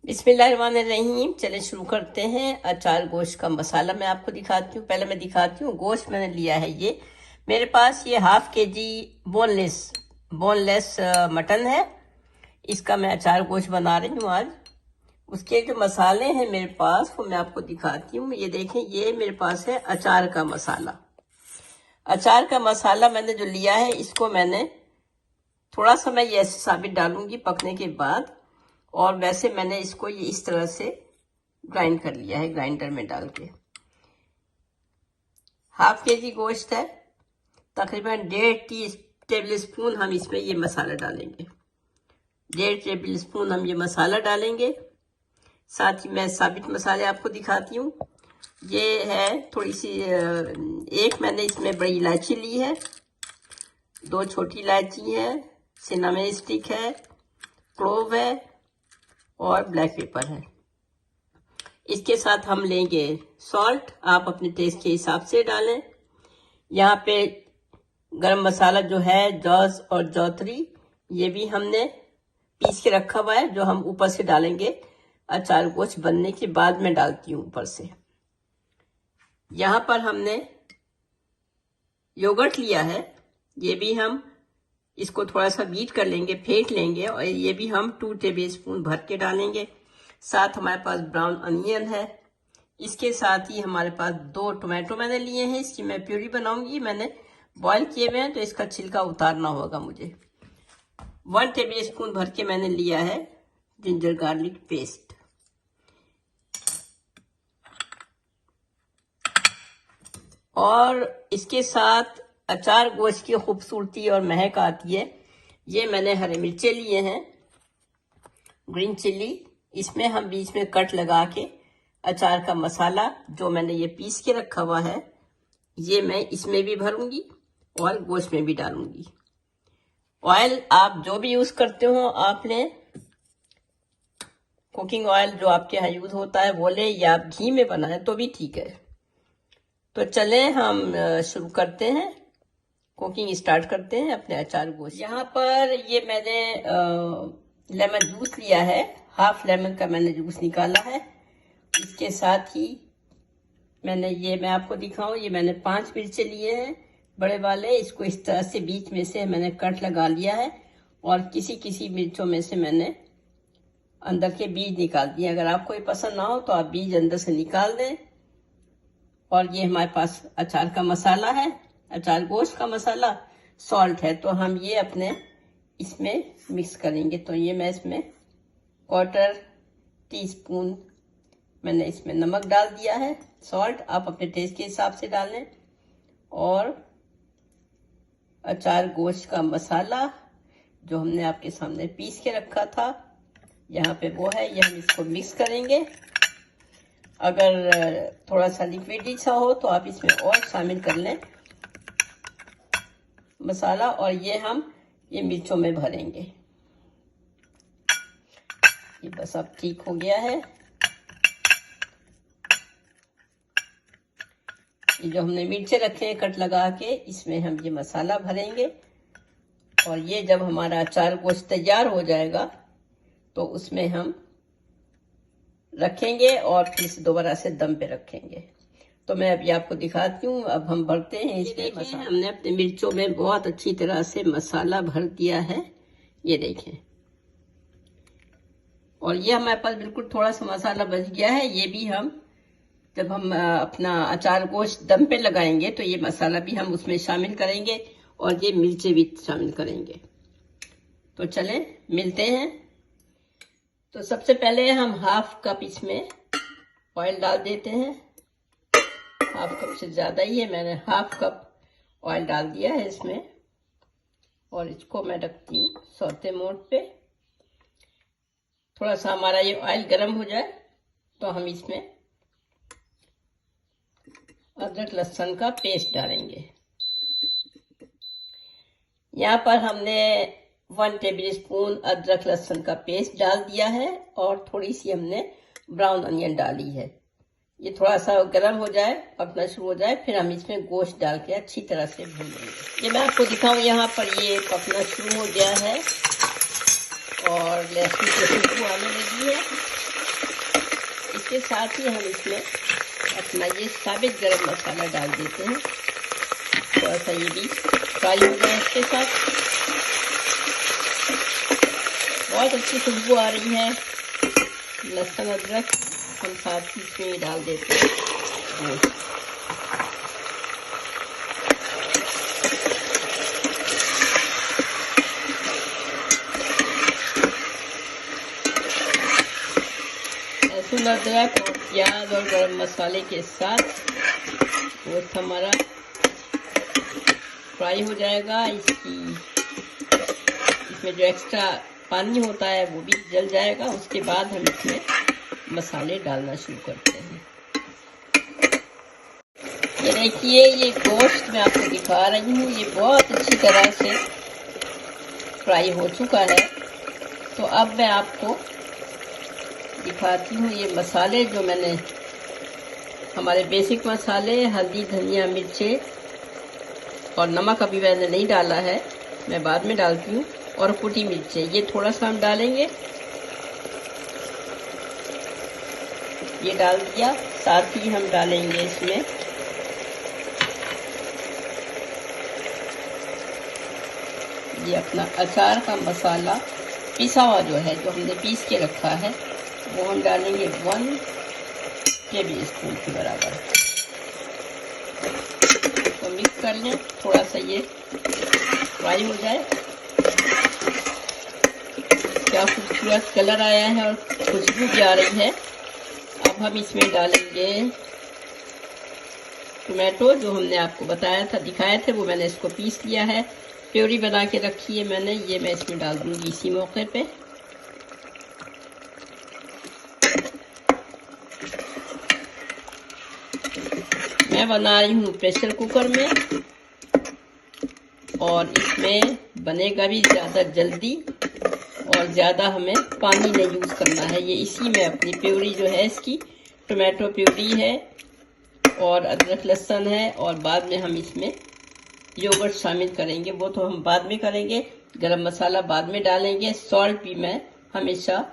बिस्मिल्लाहिर्रहमानिर्रहीम। चले शुरू करते हैं। अचार गोश्त का मसाला मैं आपको दिखाती हूँ। पहले मैं दिखाती हूँ गोश्त मैंने लिया है। ये मेरे पास ये 1/2 kg बोनलेस मटन है। इसका मैं अचार गोश्त बना रही हूँ आज। उसके जो मसाले हैं मेरे पास वो मैं आपको दिखाती हूँ। ये देखें, ये मेरे पास है अचार का मसाला। अचार का मसाला मैंने जो लिया है इसको मैंने थोड़ा सा मैं ये ऐसे साबित डालूंगी पकने के बाद, और वैसे मैंने इसको ये इस तरह से ग्राइंड कर लिया है ग्राइंडर में डाल के। 1/2 kg गोश्त है। तकरीबन 1.5 टेबल स्पून हम इसमें ये मसाला डालेंगे। 1.5 टेबल स्पून हम ये मसाला डालेंगे। साथ ही मैं साबित मसाले आपको दिखाती हूँ। ये है थोड़ी सी एक मैंने इसमें बड़ी इलायची ली है, 2 छोटी इलायची है, सिनेमन स्टिक है, क्लोव है और ब्लैक पेपर है। इसके साथ हम लेंगे सॉल्ट, आप अपने टेस्ट के हिसाब से डालें। यहाँ पे गरम मसाला जो है जौज और जौतरी, ये भी हमने पीस के रखा हुआ है, जो हम ऊपर से डालेंगे अचार गोश्त बनने के बाद में डालती हूँ ऊपर से। यहाँ पर हमने योगर्ट लिया है, ये भी हम इसको थोड़ा सा बीट कर लेंगे, फेंट लेंगे, और ये भी हम 2 टेबल स्पून भर के डालेंगे। साथ हमारे पास ब्राउन अनियन है। इसके साथ ही हमारे पास 2 टोमेटो मैंने लिए हैं, इसकी मैं प्यूरी बनाऊंगी। मैंने बॉईल किए हुए हैं तो इसका छिलका उतारना होगा मुझे। 1 टेबल स्पून भर के मैंने लिया है जिंजर गार्लिक पेस्ट। और इसके साथ अचार गोश्त की खूबसूरती और महक आती है। ये मैंने हरी मिर्चें लिए हैं, ग्रीन चिल्ली, इसमें हम बीच में कट लगा के अचार का मसाला जो मैंने ये पीस के रखा हुआ है, ये मैं इसमें भी भरूंगी और गोश्त में भी डालूंगी। ऑयल आप जो भी यूज करते हो, आपने कुकिंग ऑयल जो आपके यहाँ यूज होता है वो ले, या आप घी में बनाए तो भी ठीक है। तो चलें हम शुरू करते हैं, कुकिंग स्टार्ट करते हैं अपने अचार गोश्त। यहाँ पर ये मैंने लेमन जूस लिया है, 1/2 लेमन का मैंने जूस निकाला है। इसके साथ ही मैं आपको दिखाऊं, ये मैंने 5 मिर्चे लिए हैं बड़े वाले। इसको इस तरह से बीच में से मैंने कट लगा लिया है, और किसी मिर्चों में से मैंने अंदर के बीज निकाल दिए। अगर आपको ये पसंद ना हो तो आप बीज अंदर से निकाल दें। और ये हमारे पास अचार का मसाला है, अचार गोश्त का मसाला, सॉल्ट है, तो हम ये अपने इसमें मिक्स करेंगे। तो ये मैं इसमें 1/4 टीस्पून मैंने इसमें नमक डाल दिया है। सॉल्ट आप अपने टेस्ट के हिसाब से डालें। और अचार गोश्त का मसाला जो हमने आपके सामने पीस के रखा था, यहाँ पे वो है, ये हम इसको मिक्स करेंगे। अगर थोड़ा सा लिक्विडी सा हो तो आप इसमें और शामिल कर लें मसाला। और ये हम ये मिर्चों में भरेंगे। ये बस अब ठीक हो गया है। ये जो हमने मिर्चे रखे हैं कट लगा के, इसमें हम ये मसाला भरेंगे। और ये जब हमारा अचार गोश्त तैयार हो जाएगा तो उसमें हम रखेंगे और फिर से दोबारा से दम पे रखेंगे। तो मैं अभी आपको दिखाती हूँ। अब हम भरते हैं इसमें मसाला। हमने अपने मिर्चों में बहुत अच्छी तरह से मसाला भर दिया है, ये देखें। और ये हमारे पास बिल्कुल थोड़ा सा मसाला बच गया है। ये भी हम जब हम अपना अचार गोश्त दम पे लगाएंगे तो ये मसाला भी हम उसमें शामिल करेंगे, और ये मिर्चें भी शामिल करेंगे। तो चलें मिलते हैं। तो सबसे पहले हम 1/2 कप इसमें ऑयल डाल देते हैं। 1/2 कप से ज़्यादा ही है, मैंने 1/2 कप ऑयल डाल दिया है इसमें। और इसको मैं रखती हूँ सौते मोड पे। थोड़ा सा हमारा ये ऑयल गर्म हो जाए तो हम इसमें अदरक लहसुन का पेस्ट डालेंगे। यहाँ पर हमने 1 टेबल स्पून अदरक लहसुन का पेस्ट डाल दिया है, और थोड़ी सी हमने ब्राउन अनियन डाली है। ये थोड़ा सा गर्म हो जाए, पकना शुरू हो जाए, फिर हम इसमें गोश्त डाल के अच्छी तरह से भून लेंगे। ये मैं आपको दिखाऊं, यहाँ पर ये पकना शुरू हो गया है और लहसुन की खुशबू आने लगी है। इसके साथ ही हम इसमें अपना ये साबित गरम मसाला डाल देते हैं। थोड़ा सा ये भी फ्राई हो जाए इसके साथ। बहुत अच्छी खुशबू आ रही है। लहसुन अदरक हम साथ ही इसमें डाल देते हैं। लहसुन अदरक और प्याज और गरम मसाले के साथ गोश्त हमारा फ्राई हो जाएगा। इसमें जो एक्स्ट्रा पानी होता है वो भी जल जाएगा। उसके बाद हम इसमें मसाले डालना शुरू करते हैं। ये देखिए, ये गोश्त मैं आपको दिखा रही हूँ, ये बहुत अच्छी तरह से फ्राई हो चुका है। तो अब मैं आपको दिखाती हूँ ये मसाले जो मैंने, हमारे बेसिक मसाले, हल्दी, धनिया, मिर्चे और नमक अभी मैंने नहीं डाला है, मैं बाद में डालती हूँ। और कुटी मिर्चें, ये थोड़ा सा हम डालेंगे, ये डाल दिया। साथ ही हम डालेंगे इसमें ये अपना अचार का मसाला पिसा हुआ जो है, जो हमने पीस के रखा है, वो हम डालेंगे 1 टेबल स्पून के बराबर। तो मिक्स कर लें, थोड़ा सा ये फ्राई हो जाए। क्या खूबसूरत कलर आया है और खुशबू भी आ रही है। अब हम इसमें डालेंगे टोमेटो, जो हमने आपको बताया था, दिखाए थे, वो मैंने इसको पीस लिया है, प्योरी बना के रखी है मैंने, ये मैं इसमें डाल दूंगी इसी मौके पे। मैं बना रही हूँ प्रेशर कुकर में, और इसमें बनेगा भी ज़्यादा जल्दी और ज़्यादा हमें पानी नहीं यूज़ करना है। ये इसी में अपनी प्योरी जो है, इसकी टोमेटो प्योरी है और अदरक लहसुन है, और बाद में हम इसमें योगर्ट शामिल करेंगे, वो तो हम बाद में करेंगे। गरम मसाला बाद में डालेंगे। सॉल्ट भी मैं हमेशा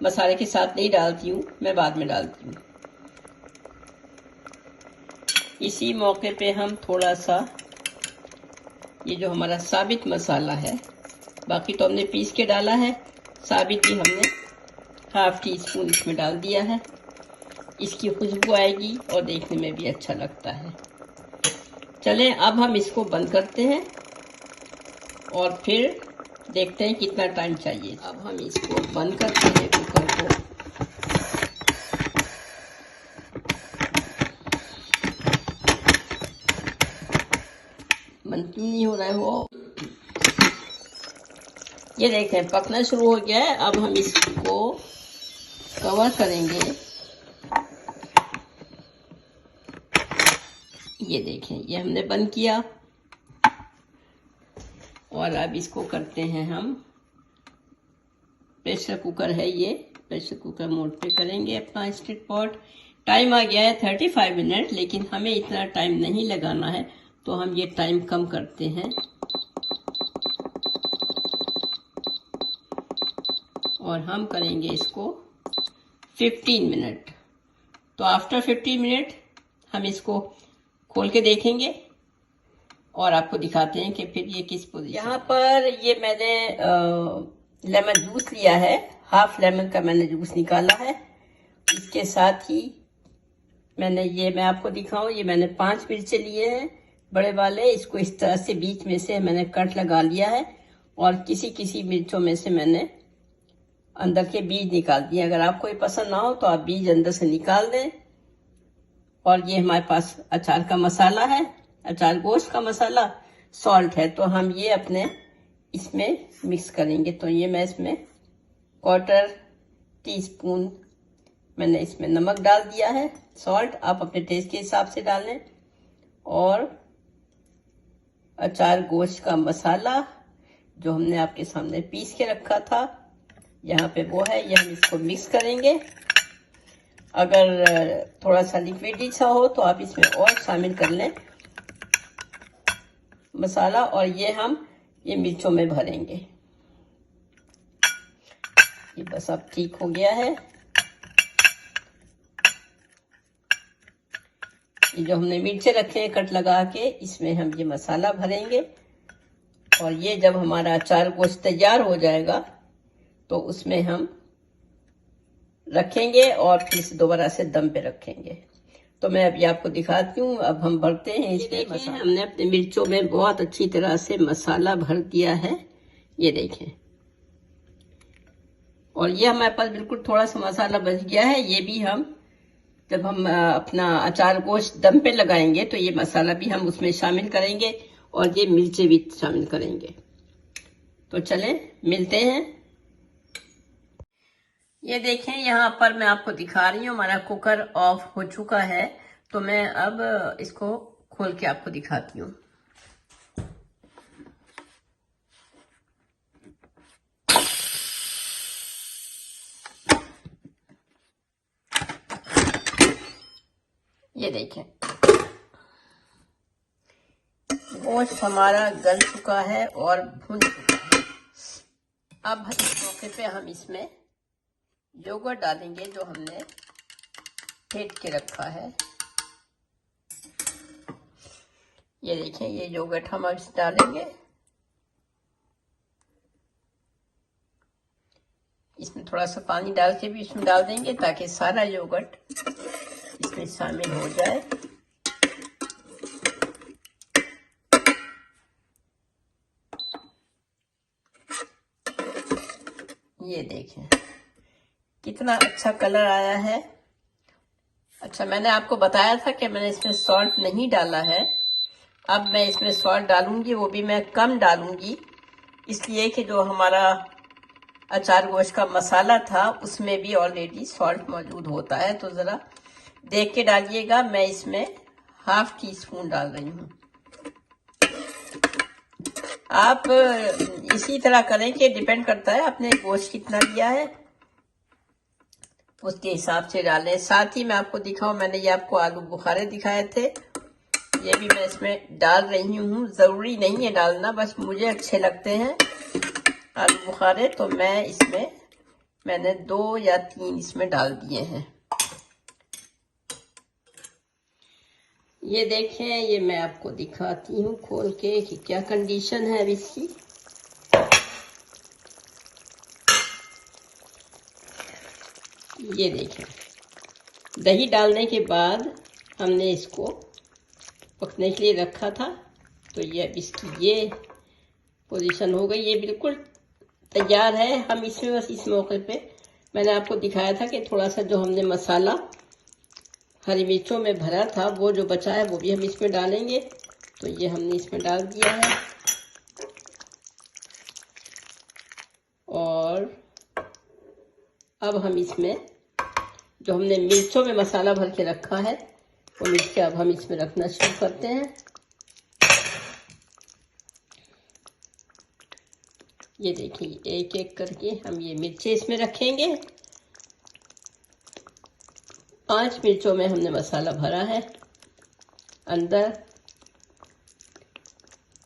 मसाले के साथ नहीं डालती हूँ, मैं बाद में डालती हूँ। इसी मौके पे हम थोड़ा सा ये जो हमारा साबित मसाला है, बाकी तो हमने पीस के डाला है, साबित ही हमने ½ टीस्पून इसमें डाल दिया है। इसकी खुशबू आएगी और देखने में भी अच्छा लगता है। चलें, अब हम इसको बंद करते हैं और फिर देखते हैं कितना टाइम चाहिए। अब हम इसको बंद करते हैं कुकर को। बंद क्यों नहीं हो रहा है वो? ये देखें, पकना शुरू हो गया है। अब हम इसको कवर करेंगे। ये देखें, ये हमने बंद किया और अब इसको करते हैं हम, प्रेशर कुकर है ये, प्रेशर कुकर मोड पे करेंगे अपना स्टीम पॉट। टाइम आ गया है 35 मिनट, लेकिन हमें इतना टाइम नहीं लगाना है, तो हम ये टाइम कम करते हैं और हम करेंगे इसको 15 मिनट। तो आफ्टर 15 मिनट हम इसको खोल के देखेंगे और आपको दिखाते हैं कि फिर ये किस पोजीशन। यहाँ पर ये मैंने लेमन जूस लिया है, ½ लेमन का मैंने जूस निकाला है। इसके साथ ही मैं आपको दिखाऊं, ये मैंने 5 मिर्चे लिए हैं बड़े वाले। इसको इस तरह से बीच में से मैंने कट लगा लिया है और किसी किसी मिर्चों में से मैंने अंदर के बीज निकाल दिए। अगर आपको ये पसंद ना हो तो आप बीज अंदर से निकाल दें। और ये हमारे पास अचार का मसाला है, अचार गोश्त का मसाला, सॉल्ट है, तो हम ये अपने इसमें मिक्स करेंगे। तो ये मैं इसमें 1/4 टीस्पून मैंने इसमें नमक डाल दिया है। सॉल्ट आप अपने टेस्ट के हिसाब से डालें। और अचार गोश्त का मसाला जो हमने आपके सामने पीस के रखा था, यहाँ पे वो है, ये हम इसको मिक्स करेंगे। अगर थोड़ा सा लिक्विड सा हो तो आप इसमें और शामिल कर लें मसाला, और ये हम ये मिर्चों में भरेंगे। ये बस अब ठीक हो गया है। ये जो हमने मिर्चे रखे हैं कट लगा के, इसमें हम ये मसाला भरेंगे और ये जब हमारा अचार गोश्त तैयार हो जाएगा तो उसमें हम रखेंगे और फिर से दोबारा से दम पे रखेंगे। तो मैं अभी आपको दिखाती हूँ। अब हम भरते हैं इसमें मसाला। हमने अपने मिर्चों में बहुत अच्छी तरह से मसाला भर दिया है, ये देखें। और ये हमारे पास बिल्कुल थोड़ा सा मसाला बच गया है। ये भी हम जब हम अपना अचार गोश्त दम पे लगाएंगे तो ये मसाला भी हम उसमें शामिल करेंगे और ये मिर्चे भी शामिल करेंगे। तो चलें मिलते हैं। ये देखें, यहाँ पर मैं आपको दिखा रही हूँ हमारा कुकर ऑफ हो चुका है। तो मैं अब इसको खोल के आपको दिखाती हूँ। ये देखें, गोश्त हमारा गल चुका है और भुन चुका है। अब इस मौके पे हम इसमें योगर्ट डालेंगे जो हमने फेंट के रखा है। ये देखें, ये योगर्ट हम अब डालेंगे। इसमें थोड़ा सा पानी डाल के भी इसमें डाल देंगे ताकि सारा योगर्ट इसमें शामिल हो जाए। ये देखें कितना अच्छा कलर आया है। अच्छा, मैंने आपको बताया था कि मैंने इसमें सॉल्ट नहीं डाला है। अब मैं इसमें सॉल्ट डालूंगी, वो भी मैं कम डालूंगी, इसलिए कि जो हमारा अचार गोश्त का मसाला था उसमें भी ऑलरेडी सॉल्ट मौजूद होता है। तो ज़रा देख के डालिएगा। मैं इसमें ½ टीस्पून डाल रही हूँ। आप इसी तरह करें कि डिपेंड करता है आपने गोश्त कितना लिया है उसके हिसाब से डालें। साथ ही मैं आपको दिखाऊं, मैंने ये आपको आलू बुखारे दिखाए थे, ये भी मैं इसमें डाल रही हूँ। ज़रूरी नहीं है डालना, बस मुझे अच्छे लगते हैं आलू बुखारे, तो मैंने 2 या 3 इसमें डाल दिए हैं। ये देखें, ये मैं आपको दिखाती हूँ खोल के कि क्या कंडीशन है अब इसकी। ये देखें, दही डालने के बाद हमने इसको पकने के लिए रखा था, तो ये अब इसकी ये पोजीशन हो गई। ये बिल्कुल तैयार है। हम इसमें बस इस मौके पे मैंने आपको दिखाया था कि थोड़ा सा जो हमने मसाला हरी मिर्चों में भरा था वो जो बचा है वो भी हम इसमें डालेंगे। तो ये हमने इसमें डाल दिया है और अब हम इसमें जो हमने मिर्चों में मसाला भर के रखा है वो मिर्च अब हम इसमें रखना शुरू करते हैं। ये देखिए, एक एक करके हम ये मिर्चें इसमें रखेंगे। 5 मिर्चों में हमने मसाला भरा है अंदर,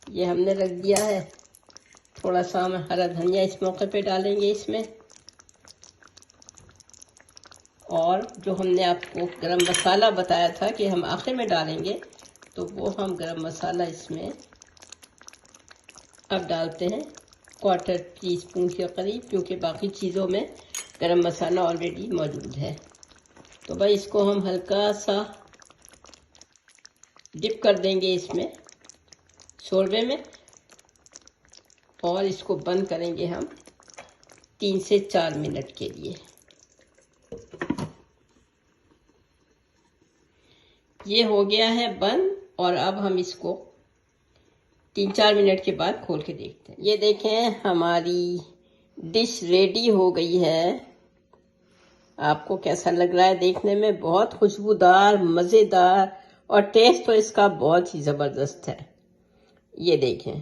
ये हमने रख दिया है। थोड़ा सा हम हरा धनिया इस मौके पे डालेंगे इसमें, और जो हमने आपको गरम मसाला बताया था कि हम आखिर में डालेंगे, तो वो हम गरम मसाला इसमें अब डालते हैं 1/4 टीस्पून के करीब, क्योंकि बाकी चीज़ों में गरम मसाला ऑलरेडी मौजूद है। तो भाई इसको हम हल्का सा डिप कर देंगे इसमें शोरबे में और इसको बंद करेंगे हम 3 से 4 मिनट के लिए। ये हो गया है बंद और अब हम इसको 3-4 मिनट के बाद खोल के देखते हैं। ये देखें, हमारी डिश रेडी हो गई है। आपको कैसा लग रहा है देखने में? बहुत खुशबूदार, मज़ेदार और टेस्ट तो इसका बहुत ही ज़बरदस्त है। ये देखें,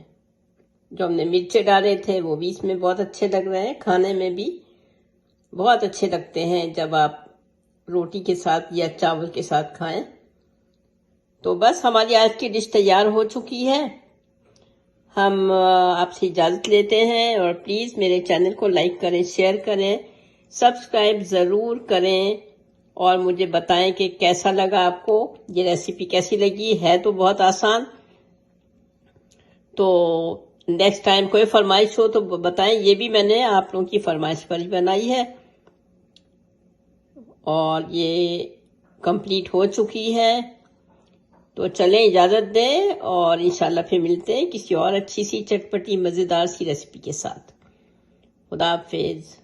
जो हमने मिर्चे डाले थे वो भी इसमें बहुत अच्छे लग रहे हैं, खाने में भी बहुत अच्छे लगते हैं जब आप रोटी के साथ या चावल के साथ खाएं। तो बस हमारी आज की डिश तैयार हो चुकी है। हम आपसे इजाज़त लेते हैं और प्लीज़ मेरे चैनल को लाइक करें, शेयर करें, सब्सक्राइब ज़रूर करें और मुझे बताएं कि कैसा लगा आपको, ये रेसिपी कैसी लगी। है तो बहुत आसान। तो नेक्स्ट टाइम कोई फरमाइश हो तो बताएं। ये भी मैंने आप लोगों की फरमाइश पर ही बनाई है और ये कंप्लीट हो चुकी है। तो चलें, इजाज़त दें और इंशाल्लाह फिर मिलते हैं किसी और अच्छी सी चटपटी मज़ेदार सी रेसिपी के साथ। खुदा हाफिज़।